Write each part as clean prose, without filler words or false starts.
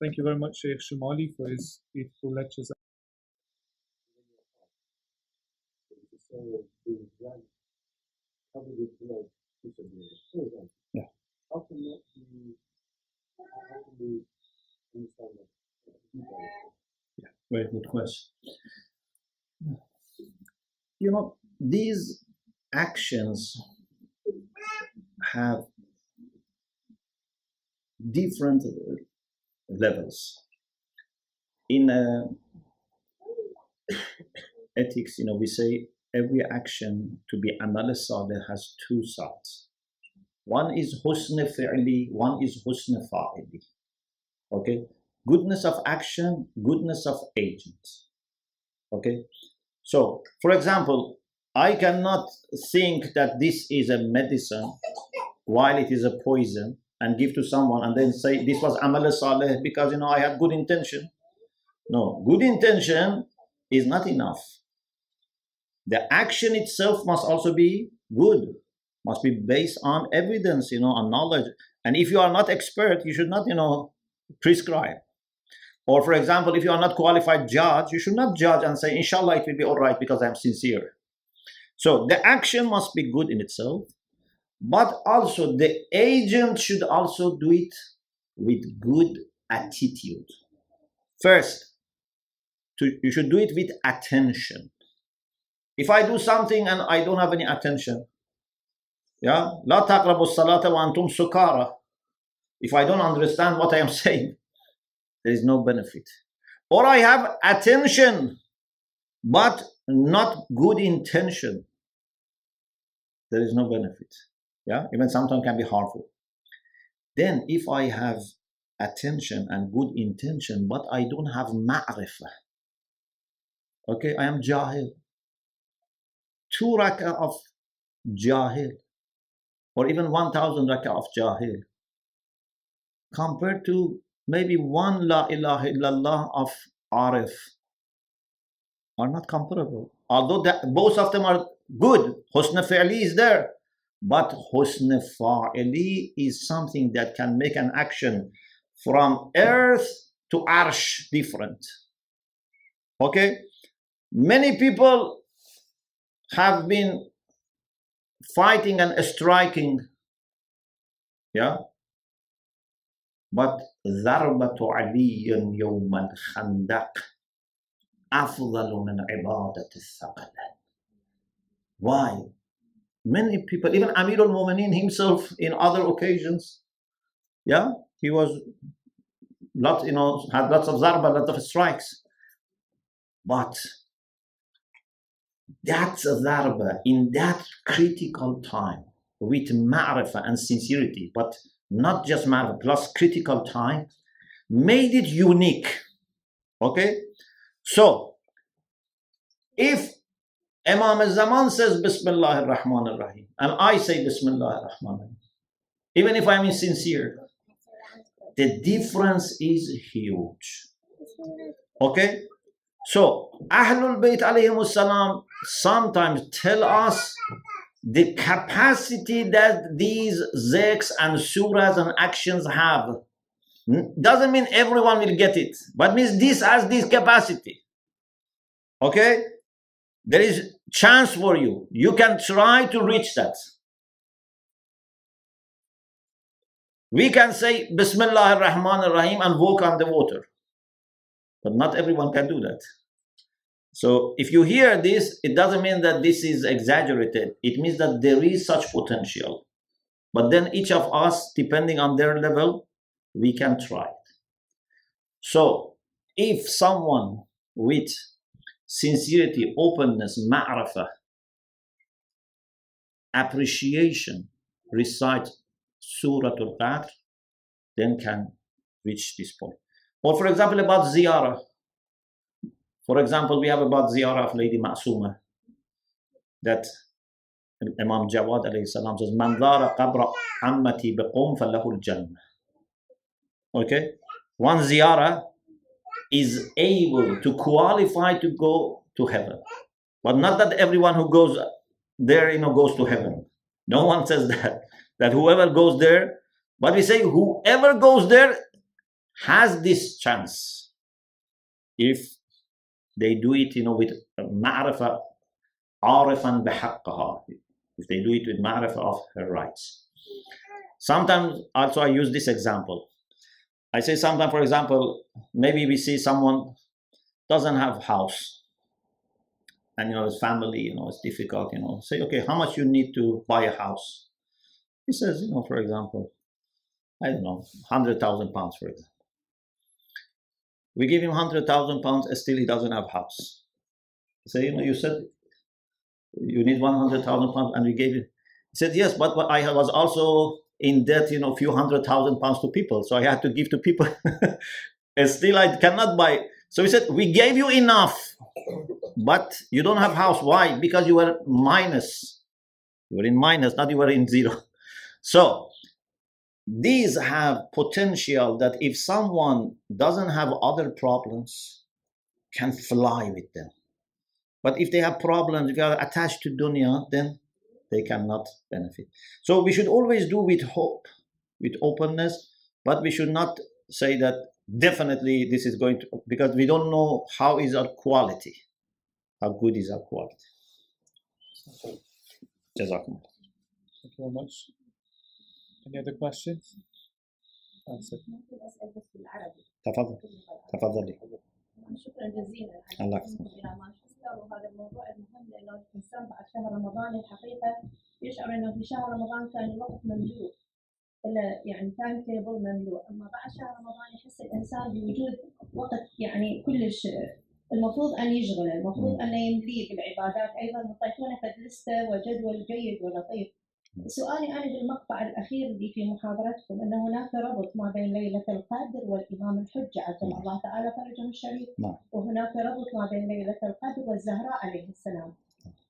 Thank you very much, Sheikh Shomali, for his beautiful lectures. Yeah. Very good question. You know, these actions have different levels. In ethics, we say every action to be amal salih has two sides. One is husn fi'li, one is husn fa'ili. Okay, goodness of action, goodness of agent. Okay, so for example, I cannot think that this is a medicine while it is a poison and give to someone and then say this was amal salih because I had good intention. No, good intention is not enough. The action itself must also be good, must be based on evidence, on knowledge. And if you are not expert, you should not, prescribe. Or for example, if you are not qualified judge, you should not judge and say, inshallah, it will be all right because I'm sincere. So the action must be good in itself, but also the agent should also do it with good attitude. First, you should do it with attention. If I do something and I don't have any attention, لا تقربوا الصلاة وأنتم سكارى. If I don't understand what I am saying, there is no benefit. Or I have attention, but not good intention. There is no benefit. Even sometimes can be harmful. Then if I have attention and good intention, but I don't have ma'rifah, okay, I am jahil. 2 rak'ah of jahil, or even 1,000 rak'ah of jahil, compared to maybe 1 la ilaha illallah of arif, are not comparable. Although both of them are good, husn fi'li is there, but husn fa'ili is something that can make an action from earth to arsh different. Okay, many people have been fighting and striking, but ضربة علي يوم الخندق أفضل من عبادة الثقل. Why? Many people, even Amir al-Mu'minin himself in other occasions, he was had lots of zarba, lots of strikes, but that zarba in that critical time with ma'rifah and sincerity, but not just ma'rifah, plus critical time, made it unique. Okay, so if Imam al-Zaman says Bismillah ar-Rahman ar-Rahim and I say Bismillah ar-Rahman ar-Rahim, even if I'm insincere, the difference is huge. Okay, so Ahlul Bayt alayhimus salam sometimes tell us the capacity that these zikrs and surahs and actions have. Doesn't mean everyone will get it, but means this has this capacity. Okay, there is chance for you. You can try to reach that. We can say Bismillah ar-Rahman ar-Rahim and walk on the water, but not everyone can do that. So if you hear this, it doesn't mean that this is exaggerated. It means that there is such potential. But then each of us, depending on their level, we can try it. So if someone with sincerity, openness, ma'rifah, appreciation, recite Surah Al-Qadr, then can reach this point. Or for example, about ziyarah. For example, we have about ziyarah of Lady Ma'suma, that Imam Jawad alayhi salam says, Man zara qabra ammati biqum falahu al-jannah. Okay, one ziyarah is able to qualify to go to heaven, but not that everyone who goes there, goes to heaven. No one says that whoever goes there But we say whoever goes there has this chance if they do it, with ma'rifah, arifan bihaqqaha. If they do it with ma'rifah of her rights. Sometimes also I use this example. I say sometimes, for example, maybe we see someone doesn't have house, and his family, it's difficult. Say, okay, how much you need to buy a house? He says, for example, I don't know, £100,000, for example. We give him £100,000, and still he doesn't have house. Say, you said you need £100,000, and we gave him. He said, yes, but I was also in debt, a few £100,000 to people, so I had to give to people, and still I cannot buy. So he said, we gave you enough, but you don't have house. Why? Because you were minus. You were in minus, not you were in zero. So these have potential that if someone doesn't have other problems, can fly with them. But if they have problems, if they are attached to dunya, then they cannot benefit. So we should always do with hope, with openness, but we should not say that definitely this is going to, because we don't know how is our quality, how good is our quality. Jazakumullah. Thank you very much. Any other questions? Answer. تفضل تفضلي. شكرا جزيلا الله على وهذا الموضوع المهم لانه الانسان بعد شهر رمضان الحقيقه يشعر انه في شهر رمضان كان الوقت مملوء، الا يعني كان تيبل مملوء، اما بعد شهر رمضان يحس الانسان بوجود وقت كلش المفروض ان يشغله، المفروض ان يمليه بالعبادات، ايضا يعطينا قد لسته وجدول جيد ولطيف. سؤالي أنا بالمقطع الأخير اللي في محاضرتكم أن هناك ربط ما بين ليلة القدر والإمام الحجة عجل الله تعالى فرجه الشريف، وهناك ربط ما بين ليلة القدر والزهراء عليه السلام.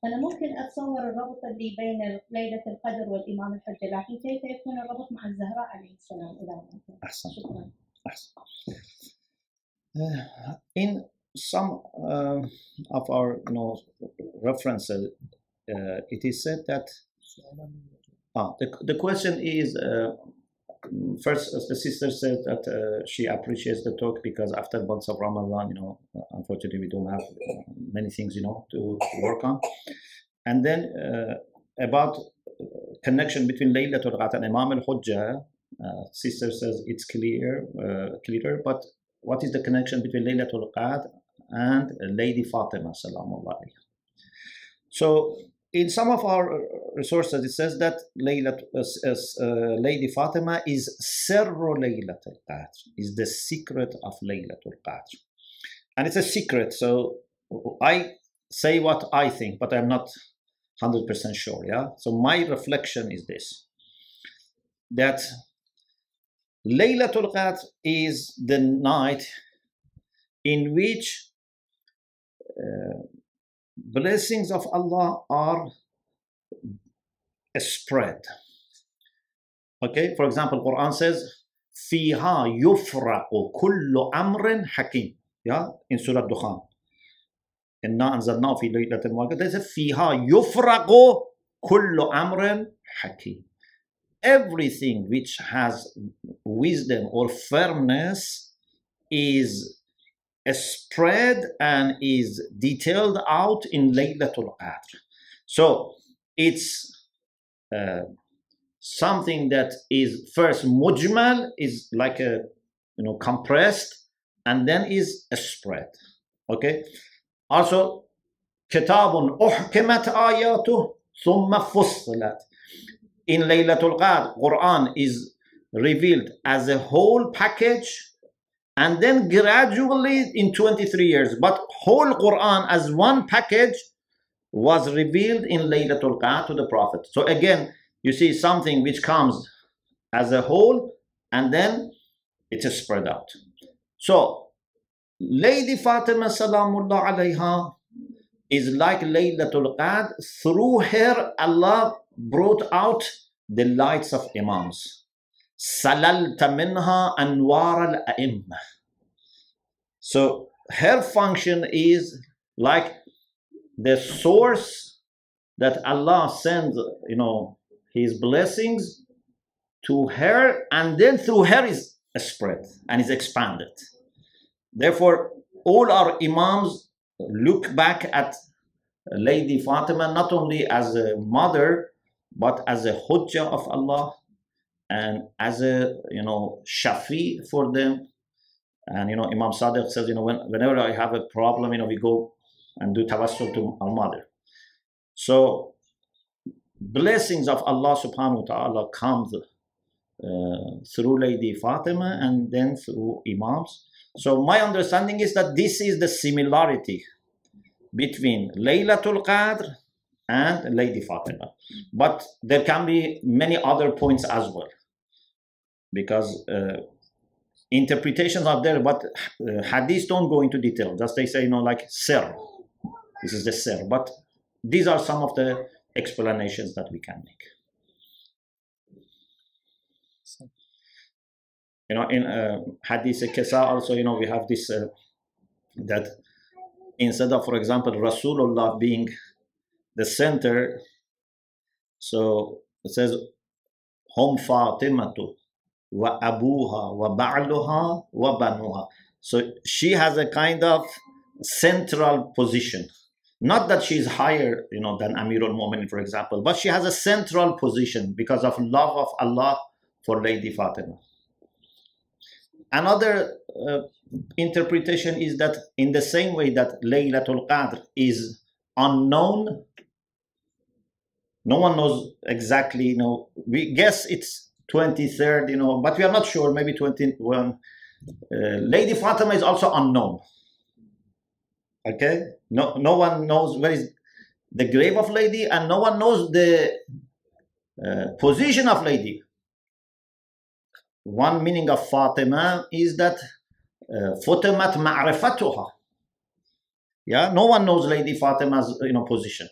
أنا ممكن أتصور الربط اللي بين ليلة القدر والإمام الحجة، لكن كيف يكون الربط مع الزهراء عليه السلام إذا ممكن؟ أحسن. شكرا. أحسن. In some of our references, it is said that the question is, first, the sister said that she appreciates the talk because after months of Ramadan, unfortunately we don't have many things, to work on. And then about connection between Laylatul Qadr and Imam al-Hujjah, sister says it's clear, but what is the connection between Laylatul Qadr and Lady Fatima, salamullah alayha? So, in some of our resources, it says that Lady Fatima is Sirru Laylatul Qadr, is the secret of Laylatul Qadr. And it's a secret, so I say what I think, but I'm not 100% sure, yeah? So my reflection is this, that Laylatul Qadr is the night in which blessings of Allah are spread. Okay, for example, Quran says, فِيهَا يُفْرَقُ كُلُّ أَمْرٍ حَكِيمٍ. Yeah, in Surah Dukhan. إِنَّا أَنزَلْنَاهُ فِي لَيْلَةٍ مُبَارَكَةٍ. They say, فِيهَا يُفْرَقُ كُلُّ أَمْرٍ حَكِيمٍ. Everything which has wisdom or firmness is spread and is detailed out in Laylatul Qadr. So it's something that is first mujmal, is like a compressed, and then is spread. Okay. Also, kitabun uhkimat ayatuh thumma fussilat. In Laylatul Qadr, Quran is revealed as a whole package, and then gradually in 23 years, but whole Quran as one package was revealed in Laylatul Qadr to the Prophet. So again, you see something which comes as a whole, and then it is spread out. So Lady Fatima salamullah alayha is like Laylatul Qadr. Through her, Allah brought out the lights of Imams. Salalta minha anwar al-a'imma. So her function is like the source that Allah sends, His blessings to her, and then through her is spread and is expanded. Therefore, all our Imams look back at Lady Fatima not only as a mother, but as a hujjah of Allah and as a shafi for them. And Imam Sadiq says, whenever I have a problem, we go and do tawassul to our mother. So blessings of Allah subhanahu wa ta'ala comes through Lady Fatima and then through Imams. So my understanding is that this is the similarity between Laylatul Qadr and Lady Fatima. But there can be many other points as well, because interpretations are there, but hadiths don't go into detail. Just they say, like sir. This is the sir. But these are some of the explanations that we can make. In Hadith Kesa also, we have this, that instead of, for example, Rasulullah being the center, so it says, Hum Fatimatu wa abuha wa ba'luha wa banuha. So she has a kind of central position. Not that she's higher, than Amirul Mu'minin, for example, but she has a central position because of love of Allah for Lady Fatima. Another interpretation is that in the same way that Laylatul Qadr is unknown, no one knows exactly, we guess it's 23rd, but we are not sure, maybe 21. Lady Fatima is also unknown. Okay? No one knows where is the grave of Lady, and no one knows the position of Lady. One meaning of Fatima is that Futimat ma'rifatuha. Yeah, no one knows Lady Fatima's position,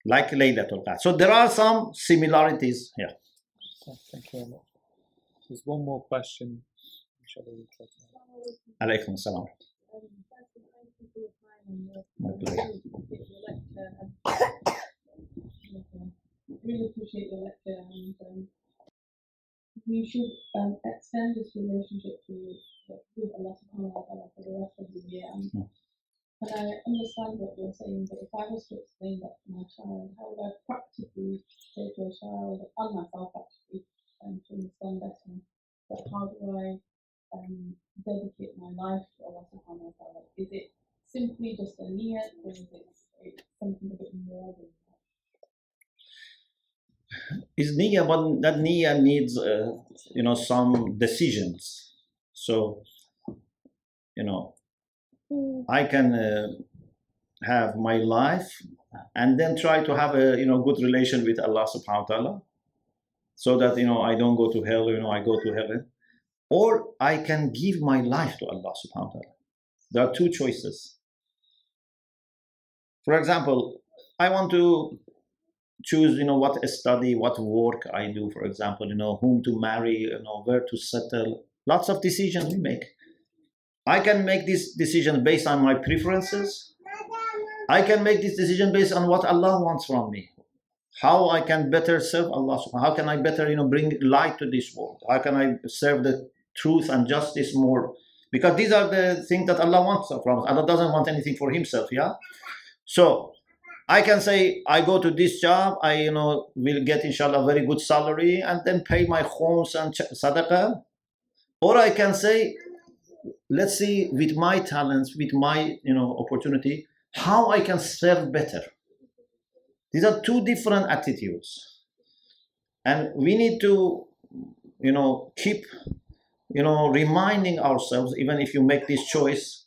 like Laylatul Qadr. So there are some similarities here. Thank you very much. There's one more question. Alaykum salam. My pleasure. Really appreciate your lecture, and we should extend this relationship with Allah subhanahu wa ta'ala for the rest of the year. And I understand what you're saying, but if I was to explain that to my child, how would I practically say to a child, and myself actually, to understand better, but how do I dedicate my life to Allah subhanahu wa ta'ala? Is it simply just a niyat, or is it something a bit more than that? Is niyyah, but that niyyah needs, some decisions. So, I can have my life and then try to have a, good relation with Allah subhanahu wa ta'ala, so that, I don't go to hell, I go to heaven. Or I can give my life to Allah subhanahu wa ta'ala. There are two choices. For example, I want to choose, what study, what work I do, for example, whom to marry, where to settle. Lots of decisions we make. I can make this decision based on my preferences. I can make this decision based on what Allah wants from me. How I can better serve Allah. How can I better, bring light to this world? How can I serve the truth and justice more? Because these are the things that Allah wants from us. Allah doesn't want anything for himself, yeah? So I can say, I go to this job, I will get inshallah a very good salary and then pay my khums and sadaqah. Or I can say, let's see, with my talents, with my opportunity, how I can serve better. These are two different attitudes. And we need to, keep, reminding ourselves, even if you make this choice,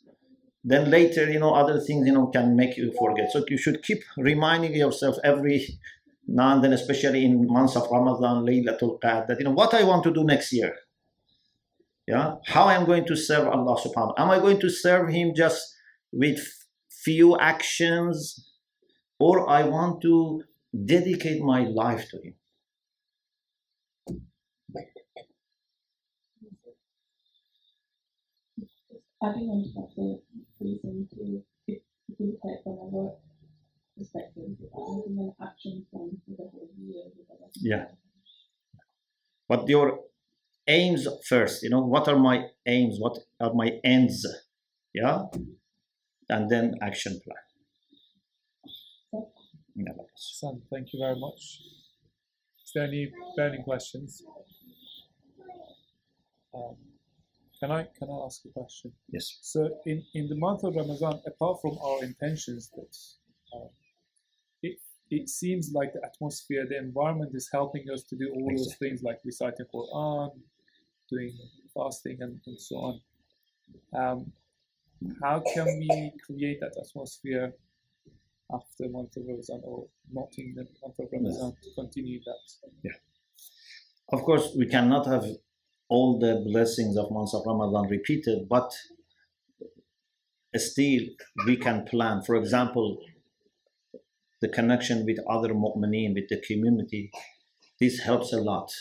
then later, other things, can make you forget. So you should keep reminding yourself every now and then, especially in months of Ramadan, Laylatul Qadr, that, what I want to do next year. Yeah, how I'm going to serve Allah subhanahu wa ta'ala. Am I going to serve him just with few actions, or I want to dedicate my life to him? I think I'm just actually reason to, if you look at it from a work perspective, I'm an action plan for the whole year. Yeah. But your aims first, what are my aims? What are my ends? Yeah? And then action plan. Son, thank you very much. Is there any burning questions? Can I ask a question? Yes. So in the month of Ramadan, apart from our intentions, that it seems like the atmosphere, the environment is helping us to do all those things like reciting Quran, doing fasting, and so on. How can we create that atmosphere after the month of Ramadan, or not in the month of Ramadan, to continue that? Yeah. Of course, we cannot have all the blessings of months of Ramadan repeated, but still we can plan. For example, the connection with other mu'mineen, with the community, this helps a lot.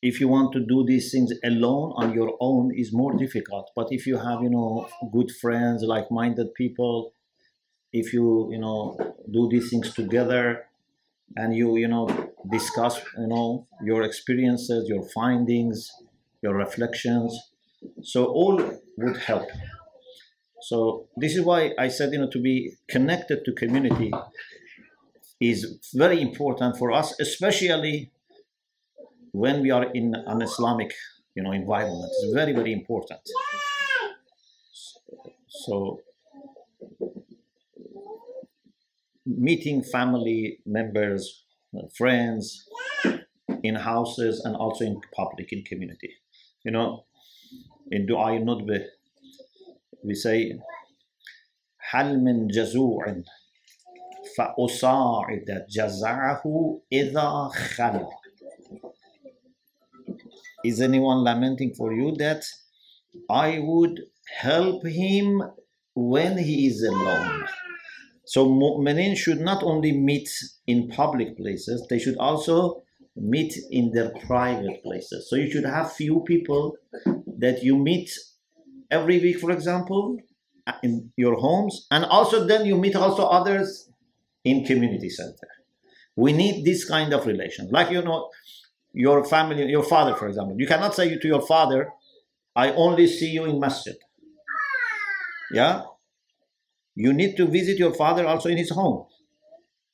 If you want to do these things alone on your own is more difficult. But if you have, good friends, like-minded people, if you, do these things together and you, discuss, your experiences, your findings, your reflections, so all would help. So this is why I said, to be connected to community is very important for us, especially when we are in an Islamic, environment. It's very, very important. So meeting family members, friends in houses and also in public, in community. In Dua Nudbeh, we say, هل من جزوع فأساعد جزعه إذا خلا. Is anyone lamenting for you that I would help him when he is alone? So mu'minin should not only meet in public places, they should also meet in their private places. So you should have few people that you meet every week, for example, in your homes, and also then you meet also others in community center. We need this kind of relation. Like, your family, your father, for example. You cannot say to your father, I only see you in masjid. Yeah? You need to visit your father also in his home.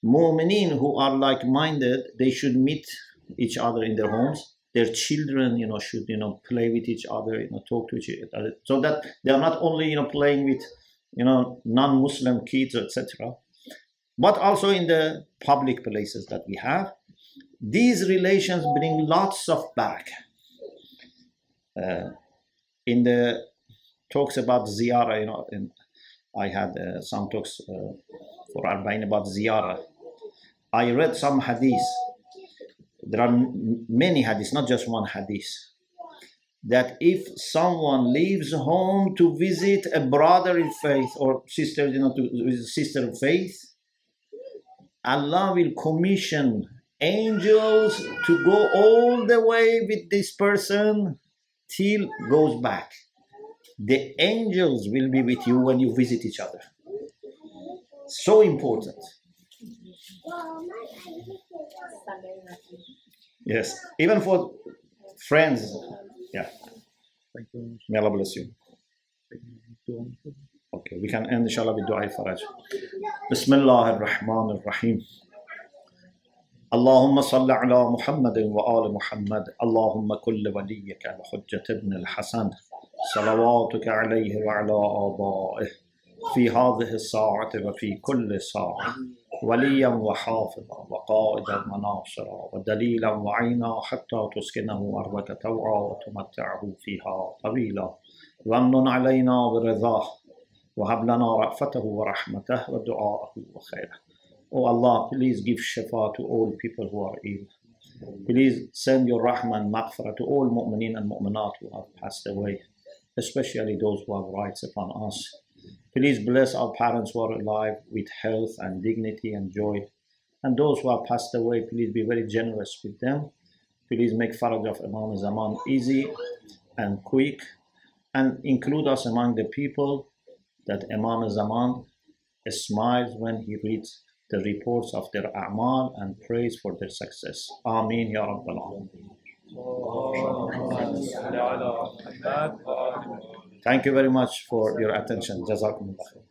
Mu'mineen who are like-minded, they should meet each other in their homes. Their children, should, play with each other, talk to each other, so that they are not only, playing with, non-Muslim kids, etc., but also in the public places that we have. These relations bring lots of back. In the talks about ziyarah, I had some talks for Arba'in about ziyarah. I read some hadith. There are many hadiths, not just one hadith, that if someone leaves home to visit a brother in faith or sister, to sister of faith, Allah will commission angels to go all the way with this person till goes back. The angels will be with you when you visit each other. So important. Yes, even for friends. Yeah. Thank you. May Allah bless you. Okay, we can end inshallah with dua al-faraj. Bismillah ar-Rahman ar-Rahim. اللهم صل على محمد وآل محمد. اللهم كل وليك الحجة ابن الحسن صلواتك عليه وعلى آبائه في هذه الساعة وفي كل ساعة وليا وحافظا وقائدا وناصرا ودليلا وعينا حتى تسكنه أرضك طوعا وتمتعه فيها طويلا وامن علينا برضاه وهب لنا رأفته ورحمته ودعاءه وخيره. Oh Allah, please give shifa to all people who are ill. Please send your rahmah and maghfirah to all mu'mineen and mu'minat who have passed away, especially those who have rights upon us. Please bless our parents who are alive with health and dignity and joy. And those who have passed away, please be very generous with them. Please make faraj of Imam Zaman easy and quick, and include us among the people that Imam Zaman smiles when he reads the reports of their a'mal and prays for their success. Ameen Ya Rabbal Alameen. Thank you very much for your attention. Jazakumullah khair.